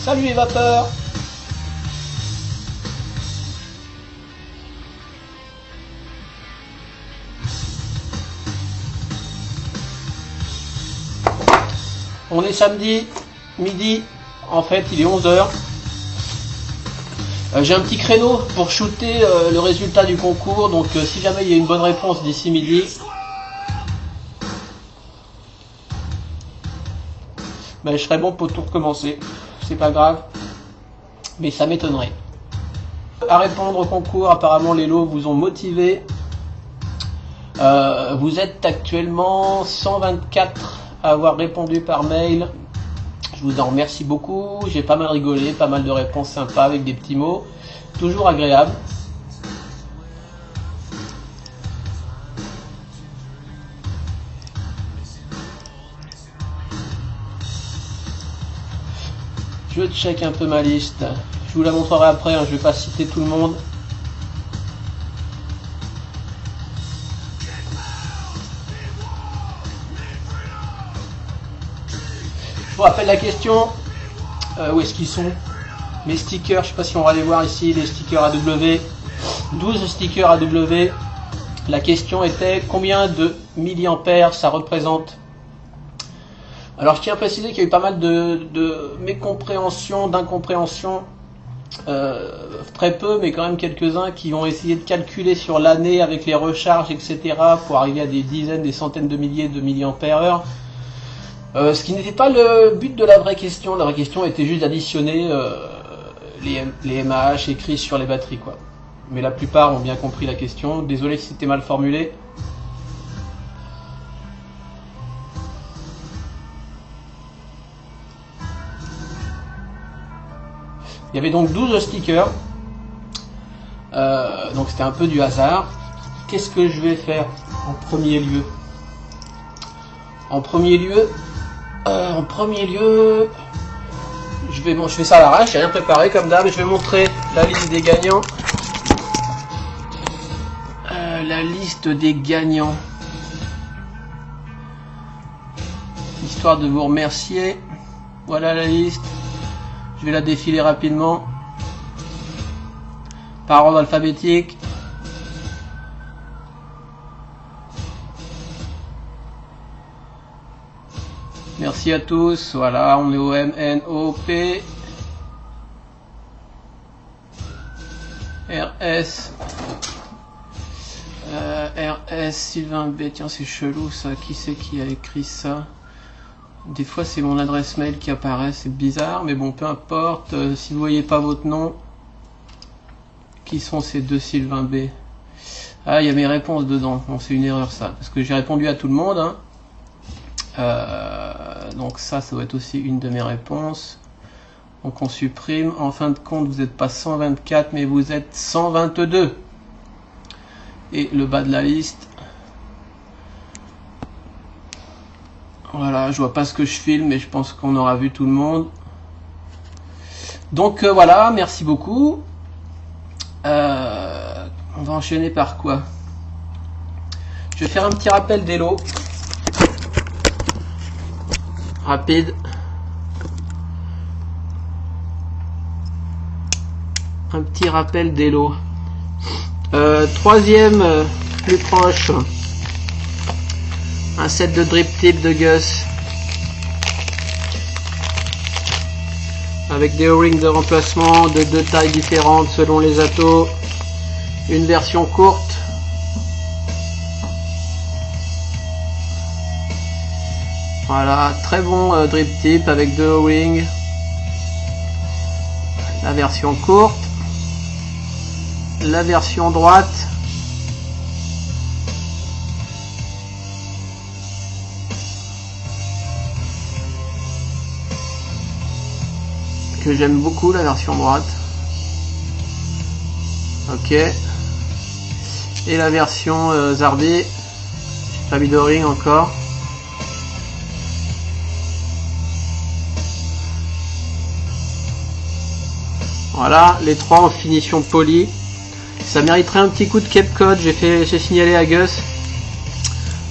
Salut les vapeurs! On est samedi, midi, en fait il est 11h. J'ai un petit créneau pour shooter le résultat du concours, donc si jamais il y a une bonne réponse d'ici midi, ben, je serai bon pour tout recommencer. C'est pas grave, mais ça m'étonnerait. À répondre au concours, apparemment les lots vous ont motivé. Vous êtes actuellement 124 à avoir répondu par mail. Je vous en remercie beaucoup. J'ai pas mal rigolé, pas mal de réponses sympas avec des petits mots. Toujours agréable. Je check un peu ma liste. Je vous la montrerai après, hein, je vais pas citer tout le monde. Je vous rappelle la question. Où est-ce qu'ils sont? Mes stickers, je sais pas si on va les voir ici, les stickers AW. 12 stickers AW. La question était combien de milliampères ça représente? Alors je tiens à préciser qu'il y a eu pas mal de mécompréhension, d'incompréhension, très peu, mais quand même quelques-uns qui ont essayé de calculer sur l'année avec les recharges, etc. pour arriver à des dizaines, des centaines de milliers de milliampères heure. Ce qui n'était pas le but de la vraie question. La vraie question était juste d'additionner les mAh écrits sur les batteries, quoi. Mais la plupart ont bien compris la question. Désolé si c'était mal formulé. Il y avait donc 12 stickers, donc c'était un peu du hasard. Qu'est-ce que je vais faire en premier lieu? En premier lieu, je fais ça à l'arrache, j'ai rien préparé comme d'hab. Je vais montrer la liste des gagnants. La liste des gagnants, histoire de vous remercier. Voilà la liste. Je vais la défiler rapidement par ordre alphabétique. Merci à tous. Voilà, on est au MNOP RS RS Sylvain B. Tiens, c'est chelou ça. Qui c'est qui a écrit ça? Des fois c'est mon adresse mail qui apparaît, c'est bizarre, mais bon, peu importe. Si vous voyez pas votre nom, qui sont ces deux Sylvain B? Ah, il y a mes réponses dedans. Bon, c'est une erreur ça, parce que j'ai répondu à tout le monde, hein. Donc ça doit être aussi une de mes réponses. Donc on supprime. En fin de compte, vous n'êtes pas 124, mais vous êtes 122. Et le bas de la liste. Voilà, je vois pas ce que je filme, mais je pense qu'on aura vu tout le monde. Donc voilà, merci beaucoup. On va enchaîner par quoi? Je vais faire un petit rappel des lots. Rapide. Un petit rappel des lots. Troisième plus proche. Un set de drip tip de Gus. Avec des O-rings de remplacement de deux tailles différentes selon les atos. Une version courte. Voilà, très bon drip tip avec deux O-rings. la version courte, la version droite, que j'aime beaucoup, la version droite. Ok. Et la version Zarbi, j'ai pas mis de ring encore. Voilà, les trois en finition polie. Ça mériterait un petit coup de Cape Cod. J'ai signalé à Gus.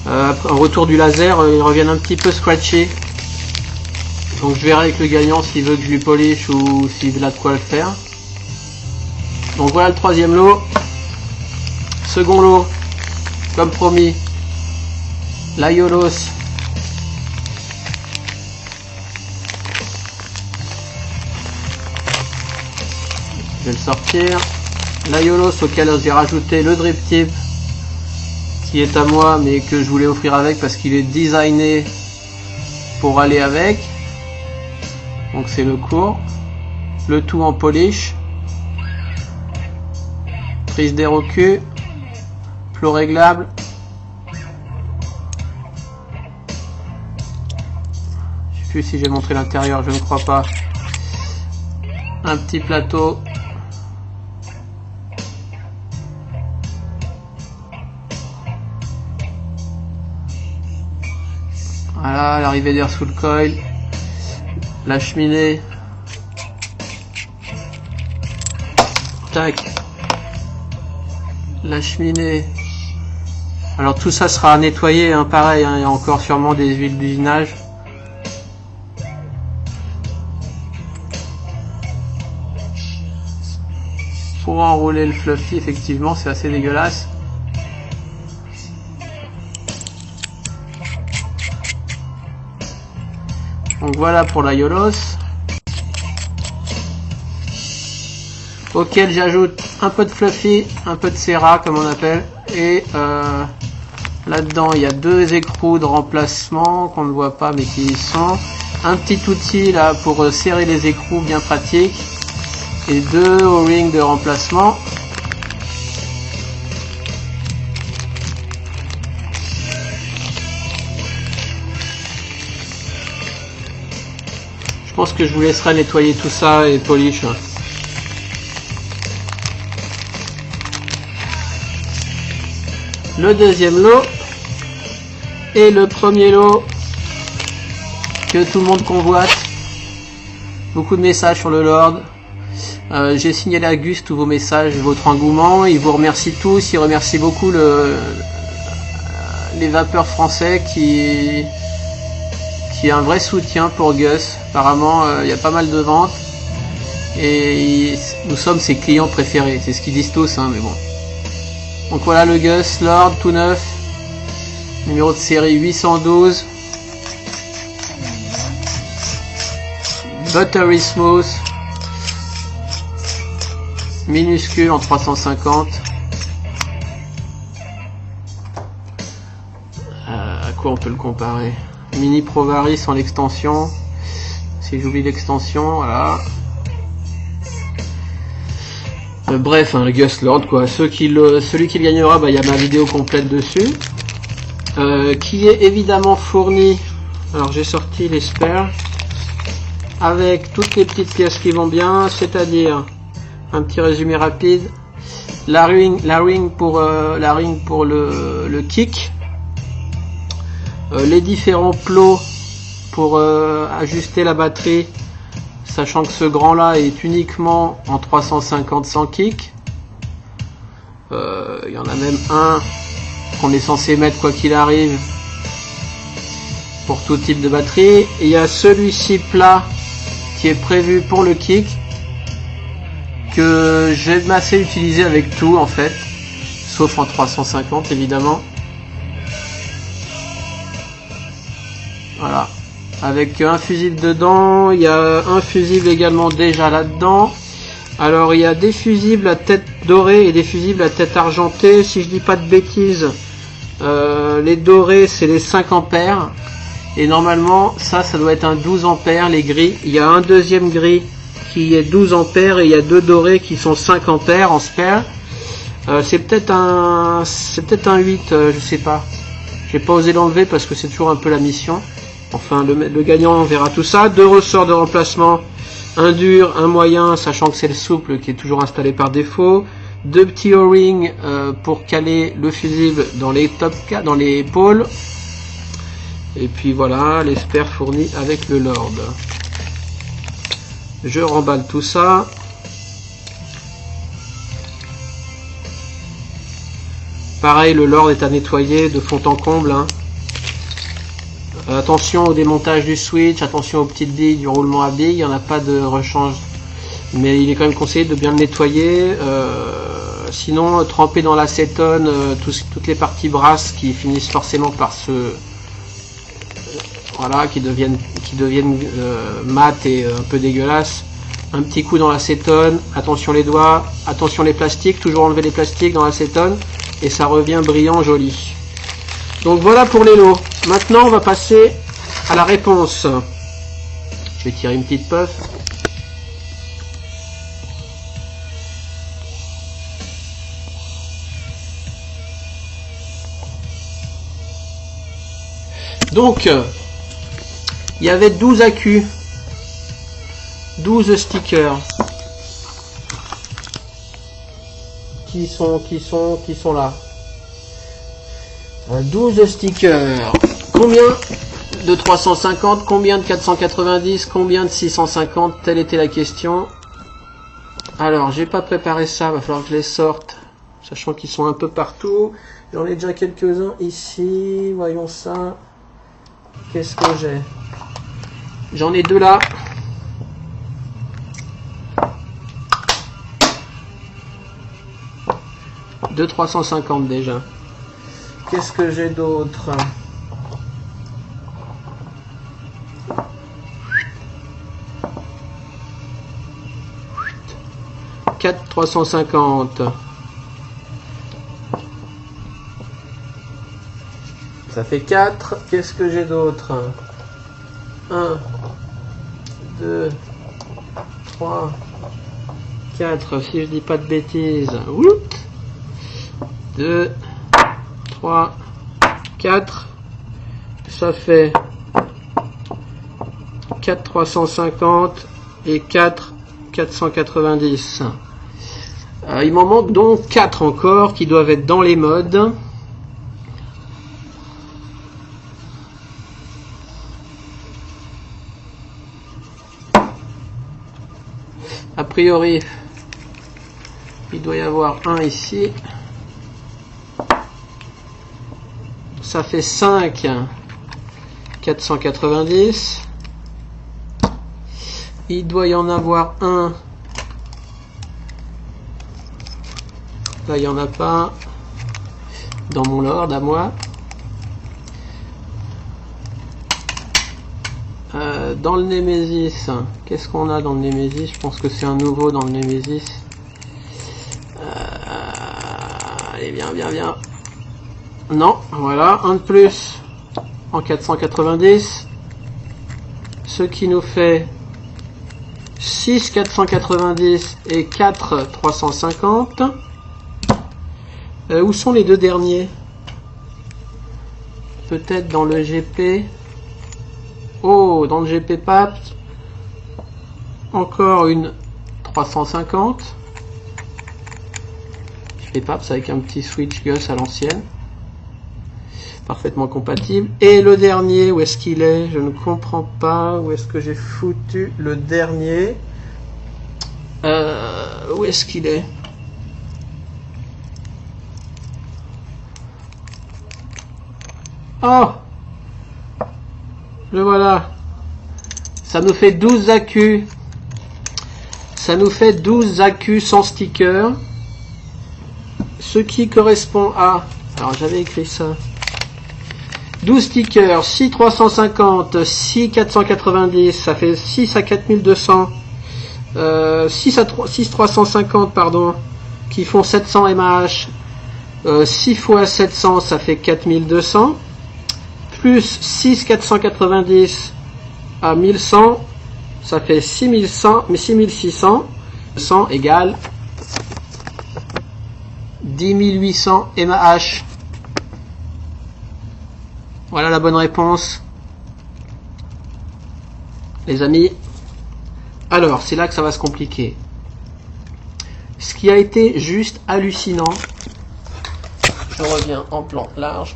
En retour du laser, ils reviennent un petit peu scratchés. Donc je verrai avec le gagnant s'il veut que je lui polish ou s'il a de quoi le faire. Donc voilà le troisième lot. Second lot, comme promis, la Yolos. Je vais le sortir. La Yolos auquel j'ai rajouté le drip tip qui est à moi mais que je voulais offrir avec parce qu'il est designé pour aller avec. Donc c'est le court. Le tout en polish. Prise d'air au cul. Flot réglable. Je sais plus si j'ai montré l'intérieur, je ne crois pas. Un petit plateau. Voilà, l'arrivée d'air sous le coil. La cheminée. Tac. La cheminée. Alors tout ça sera nettoyé, hein, pareil, hein, il y a encore sûrement des huiles d'usinage. Pour enrouler le fluffy, effectivement, c'est assez dégueulasse. Donc voilà pour la Yolos. Auquel j'ajoute un peu de fluffy, un peu de serra comme on appelle. Et là-dedans il y a deux écrous de remplacement qu'on ne voit pas mais qui y sont. Un petit outil là pour serrer les écrous, bien pratique. Et deux O-rings de remplacement. Je pense que je vous laisserai nettoyer tout ça et polish. Le deuxième lot et le premier lot que tout le monde convoite. Beaucoup de messages sur le Lord. J'ai signalé à Gus tous vos messages, votre engouement. Il vous remercie tous. Il remercie beaucoup les vapeurs français qui est un vrai soutien pour Gus. Apparemment, il y a pas mal de ventes et nous sommes ses clients préférés. C'est ce qu'ils disent tous, hein, mais bon. Donc voilà le Gus Lord tout neuf, numéro de série 812, Buttery Smooth, minuscule en 350. À quoi on peut le comparer? Mini Provaris en l'extension, si j'oublie l'extension, voilà. Bref, hein, le Gus Lord quoi. Celui qui le gagnera, bah, y a ma vidéo complète dessus, qui est évidemment fourni. Alors j'ai sorti les spares avec toutes les petites pièces qui vont bien, c'est-à-dire un petit résumé rapide. La ring pour le kick, les différents plots pour ajuster la batterie. Sachant que ce grand là est uniquement en 350 sans kick. Il y en a même un qu'on est censé mettre quoi qu'il arrive pour tout type de batterie. Et il y a celui-ci plat qui est prévu pour le kick, que j'aime assez utiliser avec tout en fait, sauf en 350 évidemment. Voilà. Avec un fusible dedans, il y a un fusible également déjà là-dedans. Alors il y a des fusibles à tête dorée et des fusibles à tête argentée. Si je dis pas de bêtises, les dorés c'est les 5 ampères. Et normalement ça doit être un 12 ampères les gris. Il y a un deuxième gris qui est 12 ampères et il y a 2 dorés qui sont 5 ampères en spare. C'est peut-être un 8, je sais pas. J'ai pas osé l'enlever parce que c'est toujours un peu la mission. Enfin, le gagnant, on verra tout ça. 2 ressorts de remplacement, un dur, un moyen, sachant que c'est le souple qui est toujours installé par défaut. 2 petits O-rings pour caler le fusible dans les dans les pôles. Et puis voilà, les spares fournis avec le Lord. Je remballe tout ça. Pareil, le Lord est à nettoyer de fond en comble. Hein. Attention au démontage du switch, attention aux petites billes du roulement à billes, il n'y en a pas de rechange. Mais il est quand même conseillé de bien le nettoyer. Sinon, tremper dans l'acétone toutes les parties brasses qui finissent forcément par voilà, qui deviennent mat et un peu dégueulasses. Un petit coup dans l'acétone, attention les doigts, attention les plastiques, toujours enlever les plastiques dans l'acétone et ça revient brillant, joli. Donc voilà pour les lots. Maintenant on va passer à la réponse. Je vais tirer une petite puff. Donc il y avait 12 accus, 12 stickers qui sont là. 12 stickers. Combien de 350, combien de 490, combien de 650, telle était la question. Alors, j'ai pas préparé ça, va falloir que je les sorte, sachant qu'ils sont un peu partout. J'en ai déjà quelques-uns ici, voyons ça. Qu'est-ce que j'ai? J'en ai 2 là. De 350 déjà. Qu'est-ce que j'ai d'autre? Quatre 350. Ça fait 4. Qu'est-ce que j'ai d'autre? 1, 2, 3, 4. Si je dis pas de bêtises. 2, 3, 4. Ça fait 4 350 et 4 490. Il m'en manque donc 4 encore qui doivent être dans les modes. A priori, il doit y avoir un ici. Ça fait 5 490. Il doit y en avoir un. Là, il n'y en a pas. Dans mon Lord à moi. Dans le Nemesis, qu'est-ce qu'on a dans le Nemesis? Je pense que c'est un nouveau dans le Nemesis. Allez, bien. Non, voilà, un de plus en 490. Ce qui nous fait 6 490 et 4 350. Où sont les 2 derniers? Peut-être dans le GP. Oh, dans le GP PAPS, encore une 350. GP PAPS avec un petit switch Gus à l'ancienne. Parfaitement compatible. Et le dernier, où est-ce qu'il est? Je ne comprends pas. Où est-ce que j'ai foutu le dernier? Où est-ce qu'il est? Oh! Le voilà. Ça nous fait 12 accus. Ça nous fait 12 accus sans sticker. Ce qui correspond à... Alors j'avais écrit ça. 12 stickers, 6 350, 6 490, ça fait 6 à 4200. 6 350, pardon, qui font 700 mAh. 6 fois 700, ça fait 4200. Plus 6 490 à 1100, ça fait 6100, mais 6600. 100 égale 10 800 mAh. Voilà la bonne réponse, les amis. Alors, c'est là que ça va se compliquer. Ce qui a été juste hallucinant, je reviens en plan large.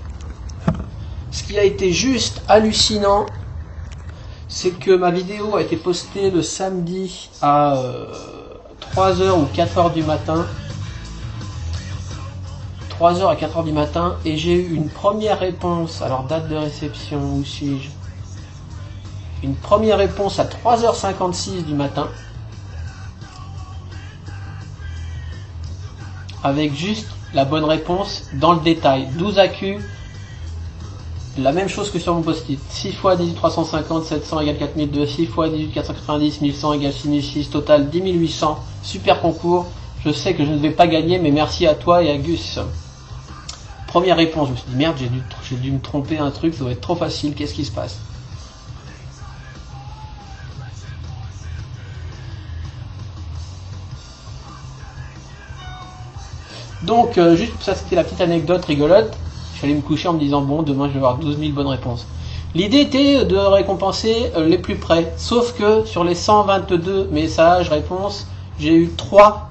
Ce qui a été juste hallucinant, c'est que ma vidéo a été postée le samedi à 3h ou 4h du matin. 3h à 4h du matin, et j'ai eu une première réponse. Alors, date de réception, où suis-je? Une première réponse à 3h56 du matin, avec juste la bonne réponse dans le détail. 12 AQ, la même chose que sur mon post-it. 6 x 18 350, 700 égale 4002, 6 x 18 490, 1100 égale 6006, total 10 800. Super concours. Je sais que je ne vais pas gagner, mais merci à toi et à Gus. Première réponse, je me suis dit merde, j'ai dû me tromper un truc, ça doit être trop facile, qu'est-ce qui se passe? Donc, juste ça, c'était la petite anecdote rigolote. Je suis allé me coucher en me disant bon, demain je vais avoir 12 000 bonnes réponses. L'idée était de récompenser les plus près, sauf que sur les 122 messages, réponses, j'ai eu 3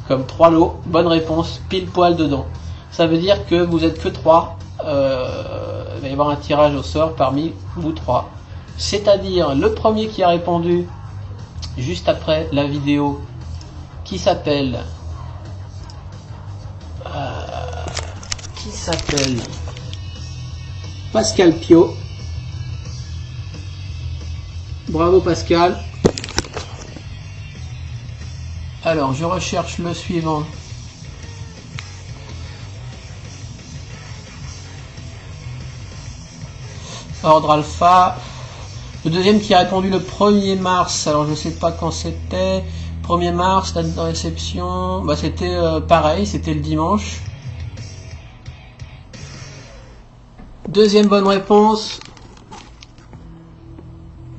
comme 3 lots, bonne réponse, pile poil dedans. Ça veut dire que vous êtes que 3, il va y avoir un tirage au sort parmi vous 3. C'est-à-dire le premier qui a répondu juste après la vidéo, qui s'appelle Pascal Pio. Bravo Pascal. Alors, je recherche le suivant. Ordre alpha. Le deuxième qui a répondu le 1er mars. Alors, je ne sais pas quand c'était. 1er mars, date de réception. Bah, c'était pareil, c'était le dimanche. Deuxième bonne réponse.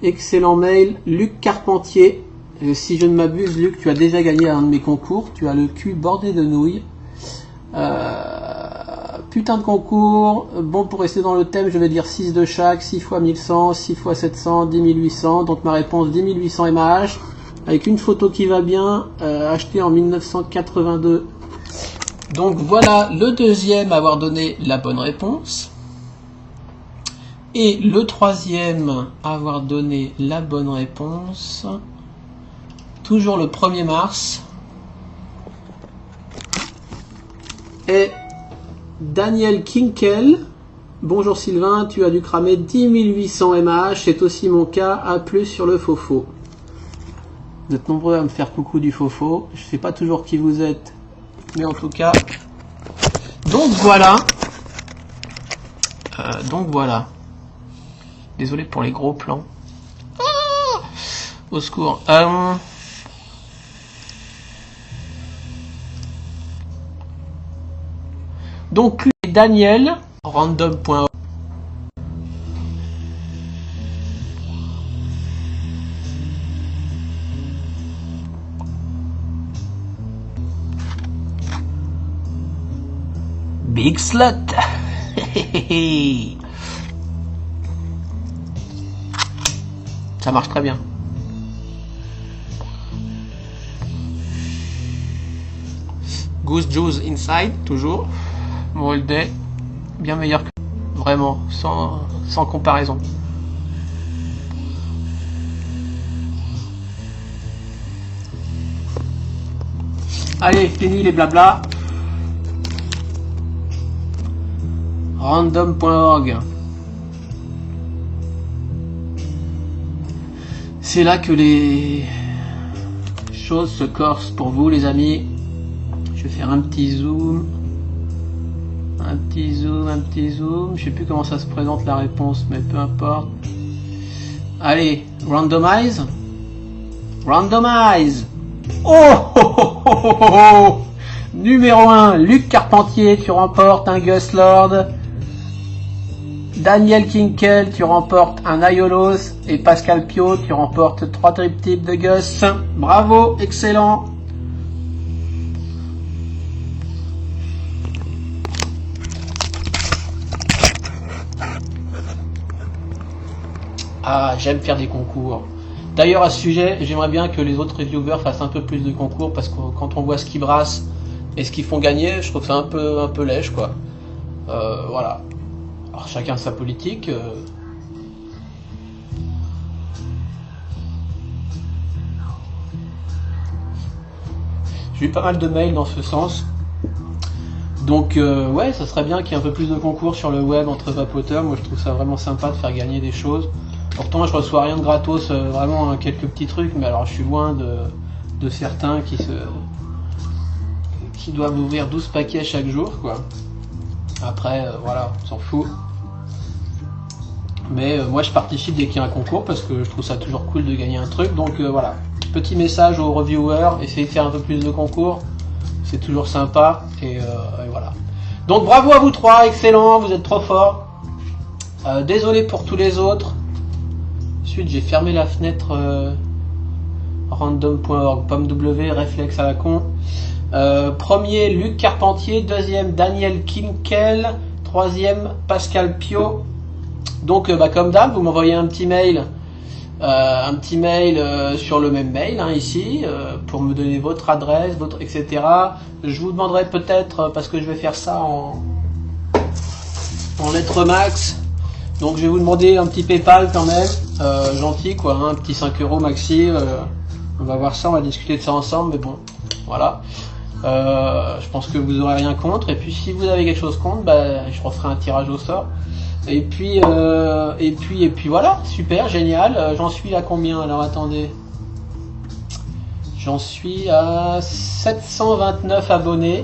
Excellent mail. Luc Carpentier. Si je ne m'abuse, Luc, tu as déjà gagné un de mes concours. Tu as le cul bordé de nouilles. Putain de concours. Bon, pour rester dans le thème, je vais dire 6 de chaque. 6 x 1100, 6 x 700, 10 800. Donc ma réponse, 10 800 mAh. Avec une photo qui va bien. Achetée en 1982. Donc voilà le deuxième à avoir donné la bonne réponse. Et le troisième à avoir donné la bonne réponse... Toujours le 1er mars. Et Daniel Kinkel. Bonjour Sylvain, tu as dû cramer 10 800 mAh. C'est aussi mon cas. A plus sur le fofo. Vous êtes nombreux à me faire coucou du fofo. Je ne sais pas toujours qui vous êtes. Mais en tout cas. Donc voilà. Désolé pour les gros plans. Au secours. Donc Daniel, random.org. Big Slot. Ça marche très bien. Goose Juice Inside, toujours. Moldet, bien meilleur que... Vraiment, sans comparaison. Allez, fini les blabla. Random.org. C'est là que les choses se corsent pour vous les amis. Je vais faire un petit zoom. Un petit zoom. Je sais plus comment ça se présente la réponse, mais peu importe. Allez, randomize. Randomize. Oh. Numéro 1, Luc Carpentier, tu remportes un Gus Lord. Daniel Kinkel, tu remportes un Aiolos. Et Pascal Pio, tu remportes 3 triptyques de Gus. Bravo, excellent. Ah, j'aime faire des concours. D'ailleurs, à ce sujet, j'aimerais bien que les autres reviewers fassent un peu plus de concours, parce que quand on voit ce qu'ils brassent et ce qu'ils font gagner, je trouve ça un peu lèche, quoi. Voilà. Alors, chacun sa politique. J'ai eu pas mal de mails dans ce sens. Donc, ouais, ça serait bien qu'il y ait un peu plus de concours sur le web entre vapoteurs. Moi, je trouve ça vraiment sympa de faire gagner des choses. Pourtant, je reçois rien de gratos, vraiment quelques petits trucs, mais alors je suis loin de certains qui doivent ouvrir 12 paquets chaque jour, quoi. Après, voilà, on s'en fout. Mais moi, je participe dès qu'il y a un concours parce que je trouve ça toujours cool de gagner un truc. Donc voilà, petit message aux reviewers, essayez de faire un peu plus de concours, c'est toujours sympa. Et voilà. Donc bravo à vous trois, excellent, vous êtes trop forts. Désolé pour tous les autres. Ensuite, j'ai fermé la fenêtre random.org, pomme W, réflexe à la con. Premier, Luc Carpentier. Deuxième, Daniel Kinkel. Troisième, Pascal Pio. Donc, comme d'hab, vous m'envoyez un petit mail sur le même mail, hein, ici, pour me donner votre adresse, etc. Je vous demanderai peut-être, parce que je vais faire ça en lettres max. Donc je vais vous demander un petit PayPal quand même, gentil quoi, hein, un petit 5 € maxi, on va voir ça, on va discuter de ça ensemble, mais bon, voilà. Je pense que vous aurez rien contre, et puis si vous avez quelque chose contre, je referai un tirage au sort. Et puis voilà, super, génial, j'en suis à combien, alors attendez. J'en suis à 729 abonnés.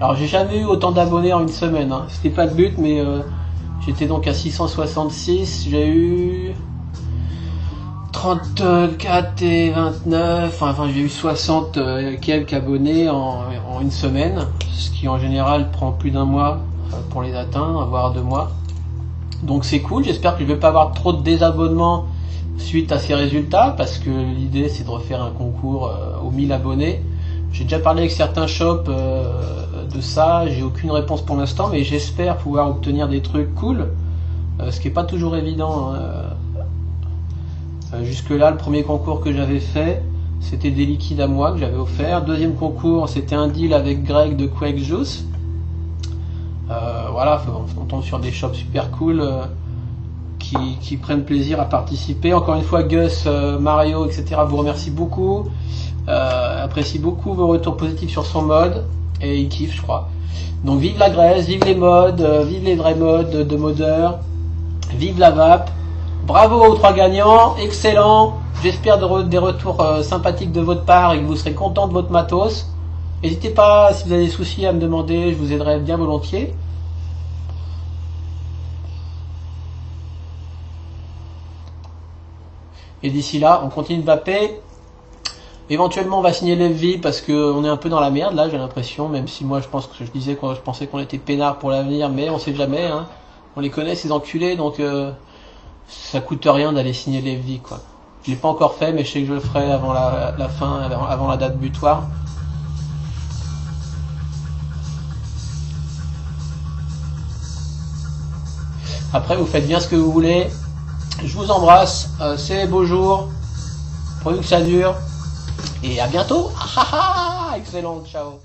Alors j'ai jamais eu autant d'abonnés en une semaine, hein. C'était pas le but, mais... j'étais donc à 666, j'ai eu 34 et 29, enfin j'ai eu 60 quelques abonnés en une semaine, ce qui en général prend plus d'un mois pour les atteindre, voire 2 mois. Donc c'est cool, j'espère que je vais pas avoir trop de désabonnements suite à ces résultats, parce que l'idée c'est de refaire un concours aux 1000 abonnés. J'ai déjà parlé avec certains shops de ça, j'ai aucune réponse pour l'instant, mais j'espère pouvoir obtenir des trucs cool, ce qui n'est pas toujours évident. Jusque là, le premier concours que j'avais fait, c'était des liquides à moi que j'avais offert. Deuxième concours, c'était un deal avec Greg de Quake Juice. Voilà, on tombe sur des shops super cool qui prennent plaisir à participer. Encore une fois, Gus, Mario, etc. vous remercie beaucoup. Apprécie beaucoup vos retours positifs sur son mode et il kiffe, je crois. Donc vive la Grèce, vive les modes, vive les vrais modes de modeurs, vive la vape. Bravo aux 3 gagnants, excellent. J'espère des retours sympathiques de votre part et que vous serez content de votre matos. N'hésitez pas, si vous avez des soucis, à me demander, je vous aiderai bien volontiers. Et d'ici là, on continue de vaper. Éventuellement, on va signer l'FV parce qu'on est un peu dans la merde là, j'ai l'impression. Même si moi, je pensais qu'on était peinard pour l'avenir, mais on sait jamais. Hein. On les connaît ces enculés, donc ça coûte rien d'aller signer l'FV quoi. Je l'ai pas encore fait, mais je sais que je le ferai avant la fin, avant la date butoir. Après, vous faites bien ce que vous voulez. Je vous embrasse. C'est les beaux jours. Pourvu que ça dure. Et à bientôt. Excellent. Ciao.